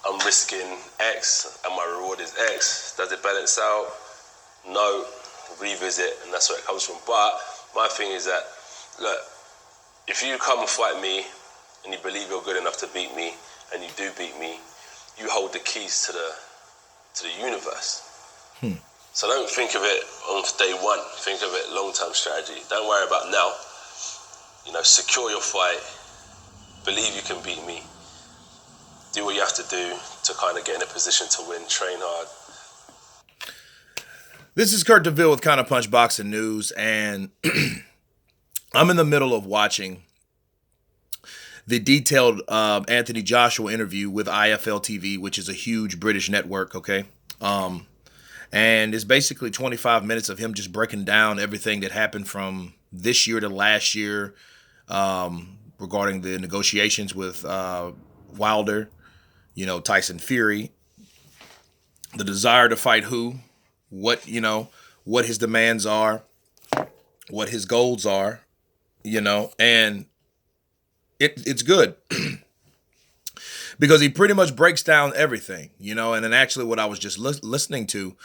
I'm risking X and my reward is X. Does it balance out? No. Revisit, and that's where it comes from. But my thing is that, look, if you come and fight me and you believe you're good enough to beat me and you do beat me, you hold the keys to the universe. So don't think of it on day one. Think of it long-term strategy. Don't worry about now. You know, secure your fight. Believe you can beat me. Do what you have to do to kind of get in a position to win. Train hard. This is Kurt DeVille with Kind of Punch Boxing News, and I'm in the middle of watching the detailed Anthony Joshua interview with IFL TV, which is a huge British network, okay? And it's basically 25 minutes of him just breaking down everything that happened from this year to last year regarding the negotiations with Wilder, you know, Tyson Fury, the desire to fight who, what, you know, what his demands are, what his goals are, you know, and it's good because he pretty much breaks down everything, you know, and then actually what I was just listening to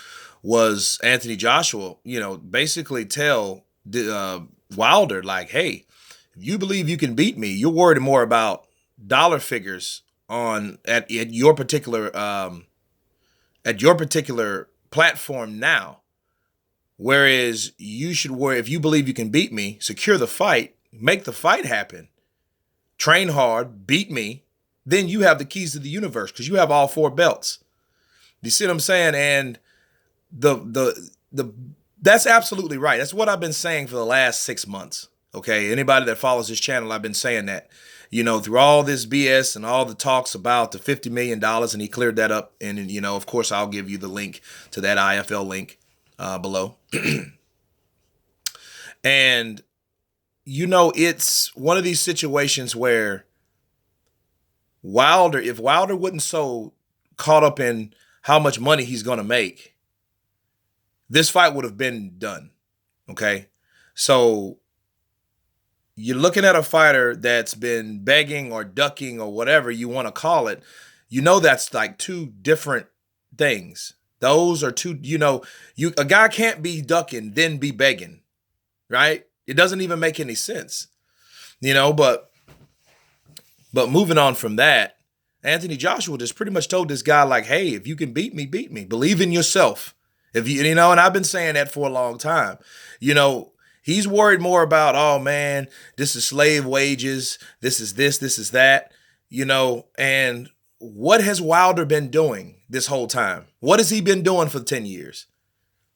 was Anthony Joshua, you know, basically tell Wilder, like, hey, if you believe you can beat me, you're worried more about dollar figures at your particular platform now. Whereas you should worry, if you believe you can beat me, secure the fight, make the fight happen, train hard, beat me, then you have the keys to the universe because you have all 4 belts. You see what I'm saying? And that's absolutely right. That's what I've been saying for the last 6 months. Okay, anybody that follows this channel, I've been saying that, you know, through all this BS and all the talks about the $50 million, and he cleared that up. And, you know, of course, I'll give you the link to that IFL link below. And, you know, it's one of these situations where if Wilder wasn't so caught up in how much money he's going to make, this fight would have been done. Okay. So you're looking at a fighter that's been begging or ducking or whatever you want to call it. You know, that's like 2 different things. Those are 2, you know, a guy can't be ducking, then be begging, right? It doesn't even make any sense, you know, but moving on from that, Anthony Joshua just pretty much told this guy, like, hey, if you can beat me, beat me. Believe in yourself. If you know, and I've been saying that for a long time. You know, he's worried more about, oh man, this is slave wages, this is that, you know, and what has Wilder been doing this whole time? What has he been doing for 10 years?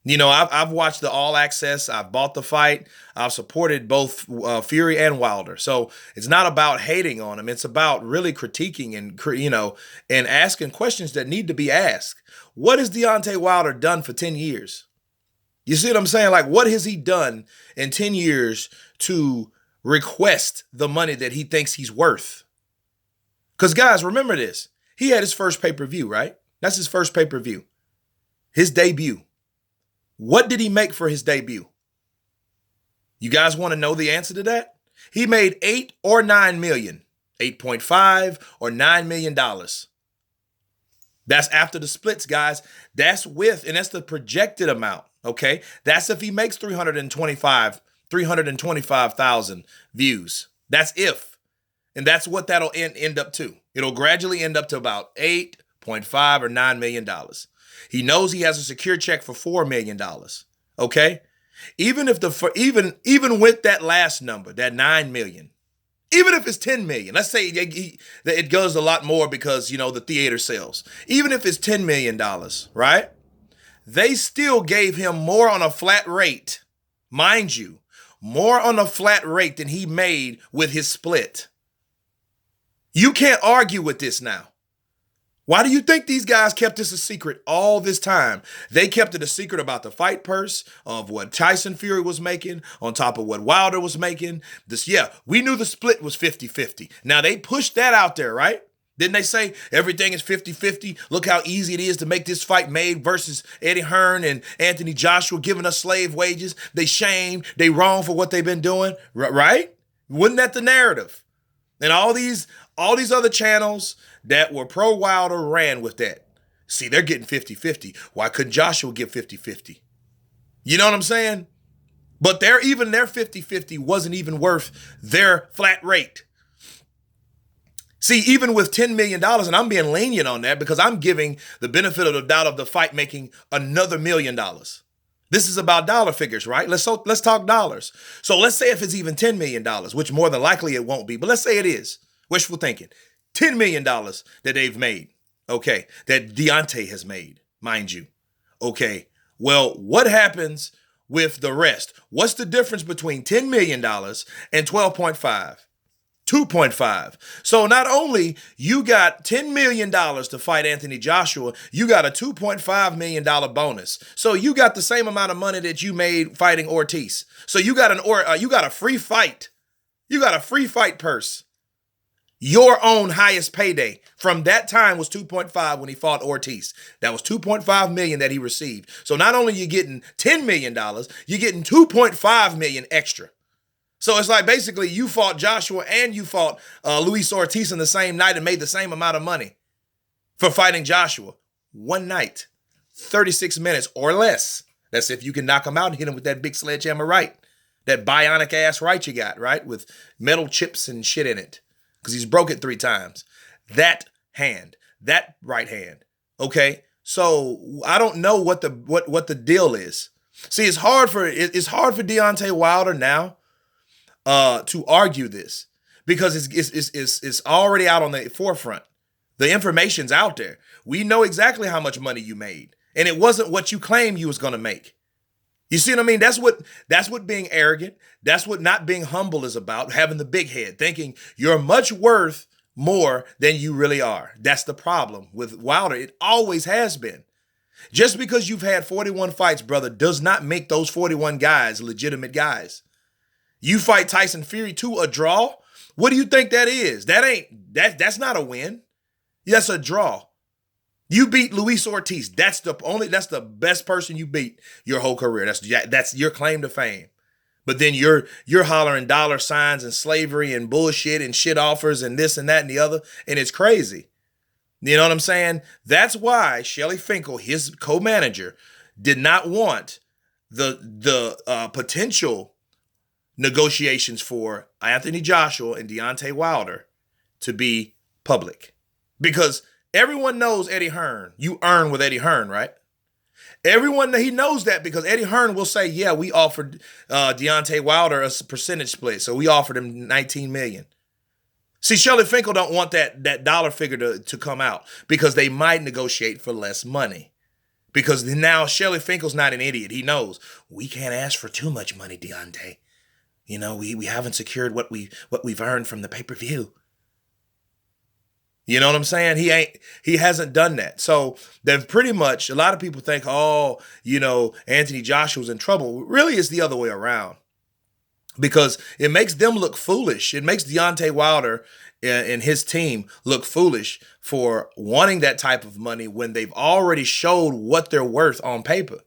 You know, I've watched the All Access. I've bought the fight. I've supported both Fury and Wilder. So it's not about hating on him. It's about really critiquing and, you know, and asking questions that need to be asked. What has Deontay Wilder done for 10 years? You see what I'm saying? Like, what has he done in 10 years to request the money that he thinks he's worth? Because, guys, remember this. He had his first pay-per-view, right? That's his first pay-per-view. His debut. What did he make for his debut? You guys want to know the answer to that? He made 8 or 9 million. 8.5 or $9 million. That's after the splits, guys. That's and that's the projected amount, okay? That's if he makes 325,000 views. That's if. And that's what that'll end up to. It'll gradually end up to about 8.5 or $9 million. He knows he has a secure check for $4 million, okay? Even with that last number, that 9 million, even if it's 10 million, let's say it goes a lot more because, you know, the theater sales. Even if it's $10 million, right? They still gave him more on a flat rate, mind you, more on a flat rate than he made with his split. You can't argue with this now. Why do you think these guys kept this a secret all this time? They kept it a secret about the fight purse of what Tyson Fury was making on top of what Wilder was making. We knew the split was 50-50. Now, they pushed that out there, right? Didn't they say everything is 50-50? Look how easy it is to make this fight made versus Eddie Hearn and Anthony Joshua giving us slave wages. They shamed, they wrong for what they've been doing, right? Wasn't that the narrative? And all these All these other channels that were pro Wilder ran with that. See, they're getting 50-50. Why couldn't Joshua get 50-50? You know what I'm saying? But their 50-50 wasn't even worth their flat rate. See, even with $10 million, and I'm being lenient on that because I'm giving the benefit of the doubt of the fight making another $1 million. This is about dollar figures, right? Let's talk dollars. So let's say if it's even $10 million, which more than likely it won't be, but let's say it is. Wishful thinking. $10 million that they've made. Okay. That Deontay has made, mind you. Okay. Well, what happens with the rest? What's the difference between $10 million and 12.5? 2.5. So not only you got $10 million to fight Anthony Joshua, you got a $2.5 million bonus. So you got the same amount of money that you made fighting Ortiz. So you got a free fight. You got a free fight purse. Your own highest payday from that time was 2.5 when he fought Ortiz. That was 2.5 million that he received. So not only are you getting $10 million, you're getting 2.5 million extra. So it's like basically you fought Joshua and you fought Luis Ortiz in the same night and made the same amount of money for fighting Joshua. One night, 36 minutes or less. That's if you can knock him out and hit him with that big sledgehammer right. That bionic ass right you got, right? With metal chips and shit in it. Because he's broke it 3 times. That hand, that right hand. Okay? So I don't know what the deal is. See, it's hard for Deontay Wilder now to argue this because it's already out on the forefront. The information's out there. We know exactly how much money you made, and it wasn't what you claimed you was going to make. You see what I mean? That's what being arrogant, that's what not being humble is about, having the big head, thinking you're much worth more than you really are. That's the problem with Wilder. It always has been. Just because you've had 41 fights, brother, does not make those 41 guys legitimate guys. You fight Tyson Fury to a draw? What do you think that is? That's not a win. That's a draw. You beat Luis Ortiz. That's the best person you beat your whole career. That's your claim to fame. But then you're hollering dollar signs and slavery and bullshit and shit offers and this and that and the other, and it's crazy. You know what I'm saying? That's why Shelly Finkel, his co-manager, did not want the potential negotiations for Anthony Joshua and Deontay Wilder to be public. Because everyone knows Eddie Hearn. You earn with Eddie Hearn, right? Everyone, he knows that because Eddie Hearn will say, yeah, we offered Deontay Wilder a percentage split. So we offered him $19 million. See, Shelly Finkel don't want that dollar figure to come out because they might negotiate for less money. Because now Shelly Finkel's not an idiot. He knows we can't ask for too much money, Deontay. You know, we haven't secured what we've earned from the pay-per-view. You know what I'm saying? He hasn't done that. So then pretty much a lot of people think, oh, you know, Anthony Joshua's in trouble. Really, it's the other way around. Because it makes them look foolish. It makes Deontay Wilder and his team look foolish for wanting that type of money when they've already showed what they're worth on paper.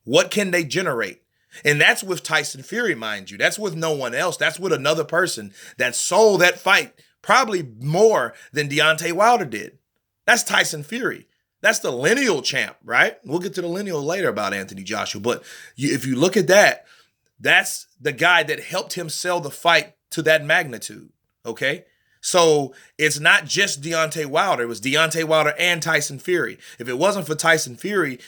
What can they generate? And that's with Tyson Fury, mind you. That's with no one else. That's with another person that sold that fight probably more than Deontay Wilder did. That's Tyson Fury. That's the lineal champ, right? We'll get to the lineal later about Anthony Joshua. But if you look at that, that's the guy that helped him sell the fight to that magnitude, okay? So it's not just Deontay Wilder. It was Deontay Wilder and Tyson Fury. If it wasn't for Tyson Fury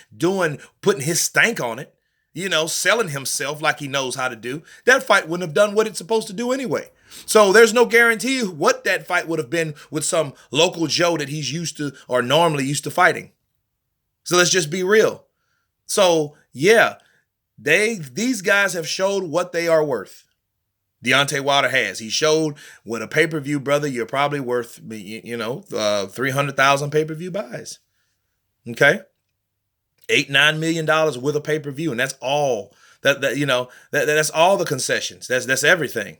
putting his stank on it, you know, selling himself like he knows how to do, that fight wouldn't have done what it's supposed to do anyway. So there's no guarantee what that fight would have been with some local Joe that he's used to or normally used to fighting. So let's just be real. So yeah, these guys have showed what they are worth. Deontay Wilder has. He showed with a pay-per-view, brother, you're probably worth, 300,000 pay-per-view buys. Okay? $8-9 million with a pay-per-view, and that's all that's all the concessions. That's everything.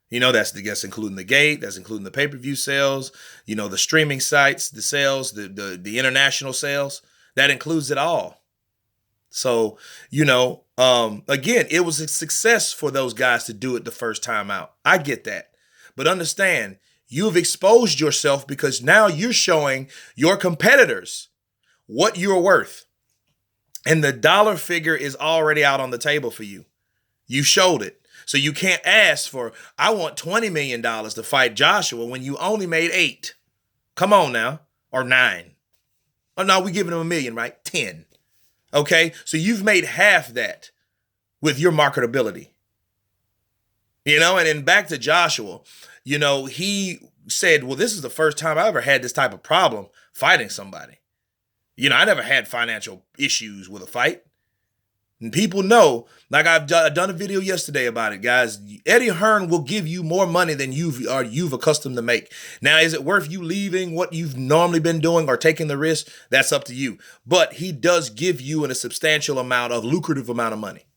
You know, that's including the gate, that's including the pay-per-view sales, you know, the streaming sites, the sales, the international sales. That includes it all. So, you know, again, it was a success for those guys to do it the first time out. I get that. But understand, You've exposed yourself because now you're showing your competitors what you're worth. And the dollar figure is already out on the table for you. You showed it. So you can't ask for, I want $20 million to fight Joshua when you only made 8. Come on now. Or 9. Oh, no, we're giving him $1 million, right? 10. Okay? So you've made half that with your marketability. You know, and then back to Joshua, you know, he said, well, this is the first time I ever had this type of problem fighting somebody. You know, I never had financial issues with a fight. And people know, like I've done a video yesterday about it, guys. Eddie Hearn will give you more money than you've accustomed to make. Now, is it worth you leaving what you've normally been doing or taking the risk? That's up to you. But he does give you a substantial amount of lucrative amount of money.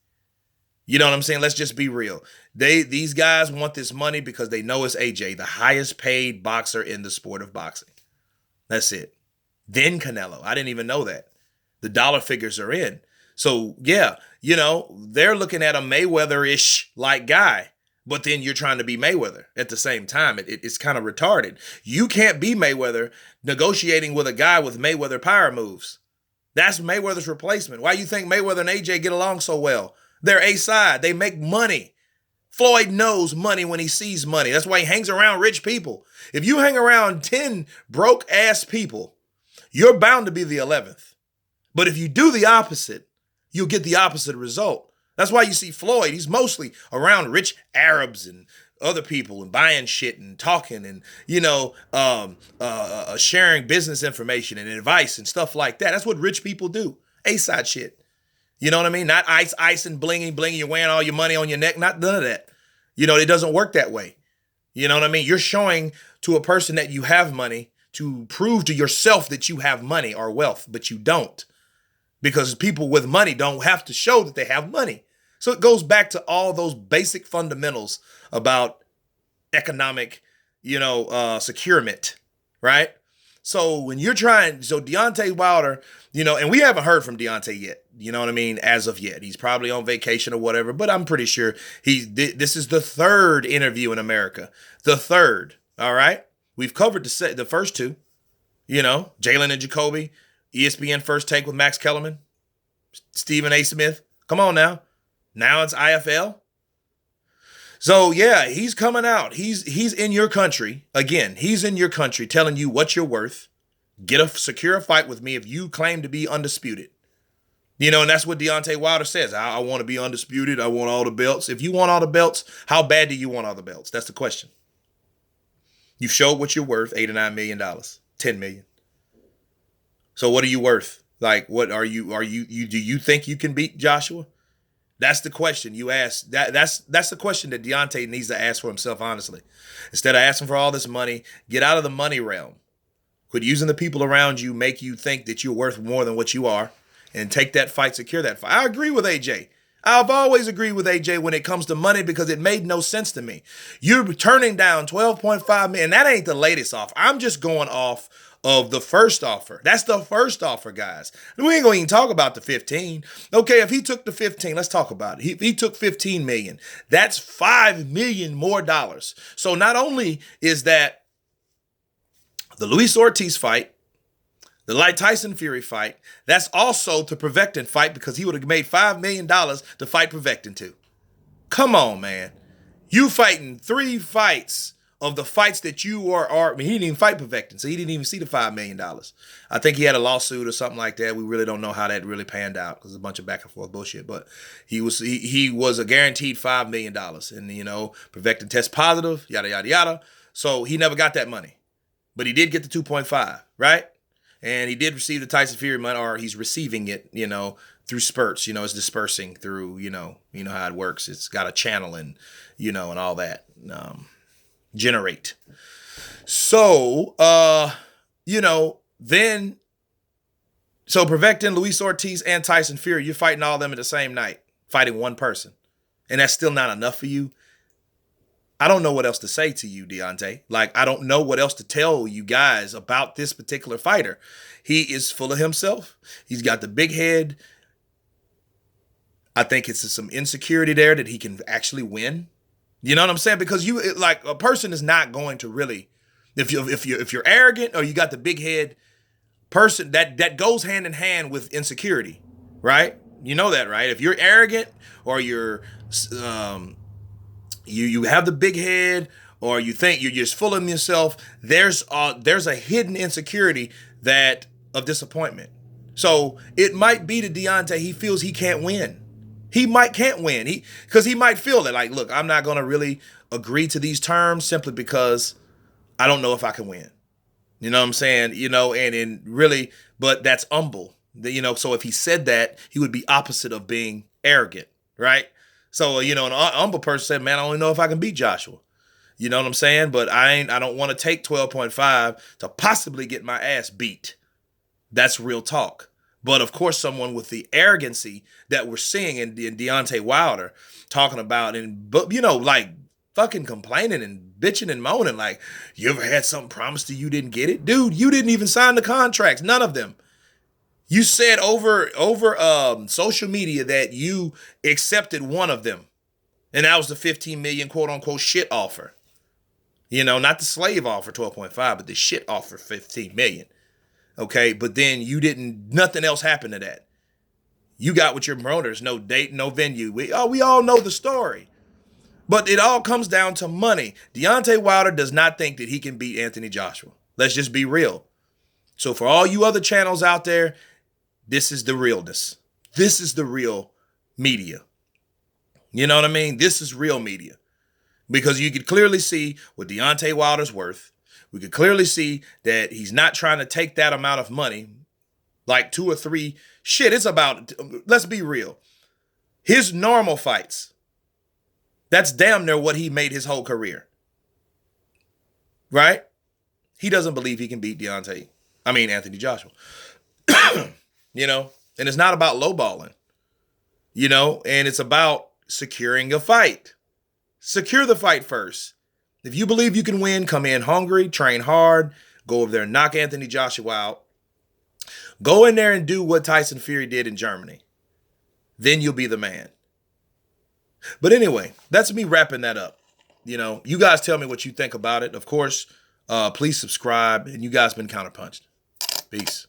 You know what I'm saying? Let's just be real. These guys want this money because they know it's AJ, the highest paid boxer in the sport of boxing. That's it. Then Canelo. I didn't even know that. The dollar figures are in. So, yeah, you know, they're looking at a Mayweather-ish like guy, but then you're trying to be Mayweather at the same time. It's kind of retarded. You can't be Mayweather negotiating with a guy with Mayweather power moves. That's Mayweather's replacement. Why do you think Mayweather and AJ get along so well? They're A-side. They make money. Floyd knows money when he sees money. That's why he hangs around rich people. If you hang around 10 broke-ass people, you're bound to be the 11th. But if you do the opposite, you'll get the opposite result. That's why you see Floyd. He's mostly around rich Arabs and other people and buying shit and talking and, you know, sharing business information and advice and stuff like that. That's what rich people do. A-side shit. You know what I mean? Not ice and blingy. You're wearing all your money on your neck. Not none of that. You know, it doesn't work that way. You know what I mean? You're showing to a person that you have money to prove to yourself that you have money or wealth, but you don't. Because people with money don't have to show that they have money. So it goes back to all those basic fundamentals about economic, you know, securement, right? So when you're so Deontay Wilder, you know, and we haven't heard from Deontay yet, you know what I mean, as of yet. He's probably on vacation or whatever, but I'm pretty sure this is the 3rd interview in America. The 3rd, all right? We've covered the first 2, you know, Jalen and Jacoby, ESPN First Take with Max Kellerman, Stephen A. Smith. Come on now. Now it's IFL. So, yeah, he's coming out. He's in your country. Again, he's in your country telling you what you're worth. Secure a fight with me if you claim to be undisputed. You know, and that's what Deontay Wilder says. I want to be undisputed. I want all the belts. If you want all the belts, how bad do you want all the belts? That's the question. You've showed what you're worth, $8 or $9 million, $10 million. So what are you worth? Like, what are you do you think you can beat Joshua? That's the question you ask. That's the question that Deontay needs to ask for himself, honestly. Instead of asking for all this money, get out of the money realm. Quit using the people around you, make you think that you're worth more than what you are, and take that fight, secure that fight. I agree with AJ. I've always agreed with AJ when it comes to money because it made no sense to me. You're turning down $12.5 million. That ain't the latest offer. I'm just going off of the first offer. That's the first offer, guys. We ain't gonna even talk about the 15. Okay, if he took the 15, let's talk about it. He took 15 million. That's $5 million more dollars. So not only is that the Luis Ortiz fight, the Light Tyson Fury fight, that's also the Provectin fight because he would have made $5 million to fight Provectin too. Come on, man. You fighting 3 fights of the fights that you are, I mean, he didn't even fight Provectin, so he didn't even see the $5 million. I think he had a lawsuit or something like that. We really don't know how that really panned out because it's a bunch of back and forth bullshit. But he was a guaranteed $5 million. And, you know, Provectin test positive, yada, yada, yada. So he never got that money. But he did get the 2.5, right? And he did receive the Tyson Fury money, or he's receiving it, you know, through spurts. You know, it's dispersing through, you know how it works. It's got a channel and, you know, and all that. Generate. So, you know, then, so Provectin, Luis Ortiz, and Tyson Fury, you're fighting all of them in the same night, fighting one person. And that's still not enough for you. I don't know what else to say to you, Deontay. Like, I don't know what else to tell you guys about this particular fighter. He is full of himself. He's got the big head. I think it's some insecurity there that he can actually win. You know what I'm saying? Because a person is not going to really If you're arrogant or you got the big head, person that goes hand in hand with insecurity, right? You know that, right? If you're arrogant or um, you have the big head or you think you're just full of yourself, there's a hidden insecurity that of disappointment. So it might be to Deontay, he feels he can't win. Can't win. Because he might feel that, like, look, I'm not gonna really agree to these terms simply because I don't know if I can win. You know what I'm saying? And really, but that's humble. So if he said that, he would be opposite of being arrogant, right? So, an humble person said, man, I don't know if I can beat Joshua. You know what I'm saying? But I don't want to take 12.5 to possibly get my ass beat. That's real talk. But of course, someone with the arrogancy that we're seeing in Deontay Wilder talking about, like fucking complaining and bitching and moaning, like, you ever had something promised to you, didn't get it? Dude, you didn't even sign the contracts. None of them. You said over social media that you accepted one of them. And that was the 15 million quote unquote shit offer. Not the slave offer 12.5, but the shit offer 15 million. Okay, but then nothing else happened to that. You got with your promoters, no date, no venue. We all know the story. But it all comes down to money. Deontay Wilder does not think that he can beat Anthony Joshua. Let's just be real. So for all you other channels out there, this is the realness. This is the real media. You know what I mean? This is real media. Because you could clearly see what Deontay Wilder's worth. We could clearly see that he's not trying to take that amount of money, like 2 or 3. Shit, it's about, let's be real. His normal fights, that's damn near what he made his whole career. Right? He doesn't believe he can beat Anthony Joshua. And it's not about lowballing, and it's about securing a fight. Secure the fight first. If you believe you can win, come in hungry, train hard, go over there and knock Anthony Joshua out. Go in there and do what Tyson Fury did in Germany. Then you'll be the man. But anyway, that's me wrapping that up. You guys tell me what you think about it. Of course, please subscribe. And you guys been counterpunched. Peace.